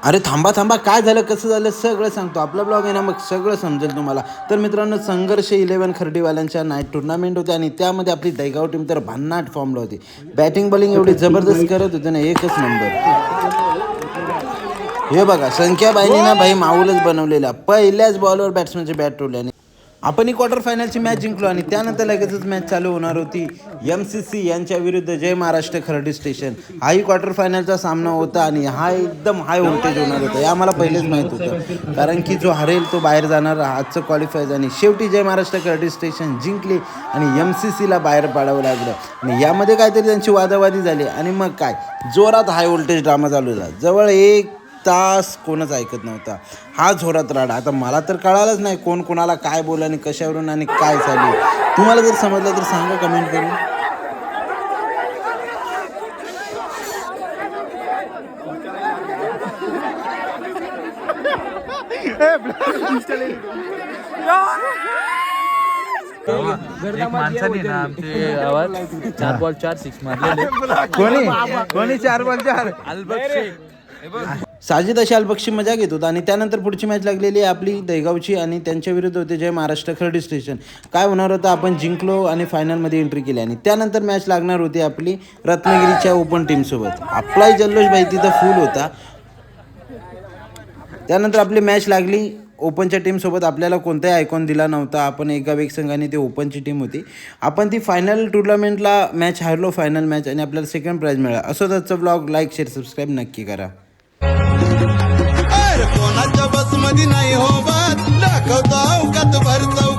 अरे थांबा थांबा, काय झालं कसं झालं सगळं सांगतो. आपला ब्लॉग आहे ना, मग सगळं समजेल तुम्हाला. तर मित्रांनो, संघर्ष 11 खर्डीवाल्यांच्या नाईट टुर्नामेंट होते आणि त्यामध्ये आपली दहीगाव टीम तर भन्नाट फॉर्मला होती. बॅटिंग बॉलिंग एवढी जबरदस्त करत होते ना, एकच नंबर. हे बघा, संख्याबाईंनी ना भाई माऊलच बनवलेला. पहिल्याच बॉलवर बॅट्समॅनची बॅट टोलल्याने आपण ही क्वार्टर फायनलची मॅच जिंकलो आणि त्यानंतर लगेचच मॅच चालू होणार होती MCC यांच्या विरुद्ध जय महाराष्ट्र खर्डी स्टेशन. हाही क्वार्टर फायनलचा सामना होता आणि हा एकदम हाय व्होल्टेज होणार होता हे आम्हाला पहिलेच माहीत होतं, कारण की जो हरेल तो बाहेर जाणार आजचं क्वालिफायर. आणि शेवटी जय महाराष्ट्र खर्डी स्टेशन जिंकली आणि MCCला बाहेर पाडावं लागलं. आणि यामध्ये काहीतरी त्यांची वादावादी झाली आणि मग काय जोरात हाय व्होल्टेज ड्रामा चालू झाला. जवळ 1 तास कोणच ऐकत नव्हता. हा जोरात राडा. आता मला तर कळालंच नाही कोण कोणाला काय बोल आणि कशावरून आणि काय चालू. तुम्हाला जर समजलं तर सांगा कमेंट करून. एक माणसाने ना आमचे आवाज 4 बॉल 4 6 मारलेले. कोणी 4 बॉल 4 अल्बक्स शेख. साजिद अशी अल्बक्षी मजा घेत होता. आणि त्यानंतर पुढची मॅच लागलेली आहे आपली दहीगावची आणि त्यांच्या विरुद्ध होते जय महाराष्ट्र खर्डी स्टेशन. काय होणार होतं, आपण जिंकलो आणि फायनलमध्ये एंट्री केली. आणि त्यानंतर मॅच लागणार होती आपली रत्नागिरीच्या ओपन टीमसोबत. आपलाही जल्लोष भाई तिथं फुल होता. त्यानंतर आपली मॅच लागली ओपनच्या टीमसोबत. आपल्याला कोणताही आयकॉन दिला नव्हता. आपण एका वेग संघाने ती ओपनची टीम होती. आपण ती फायनल टुर्नामेंटला मॅच हारलो, फायनल मॅच, आणि आपल्याला सेकंड प्राईज मिळाला. असं त्याचं ब्लॉग लाईक शेअर सबस्क्राईब नक्की करा. कोणाच्या बसमध्ये नाही हो बात दाखवतो अवकात भरतो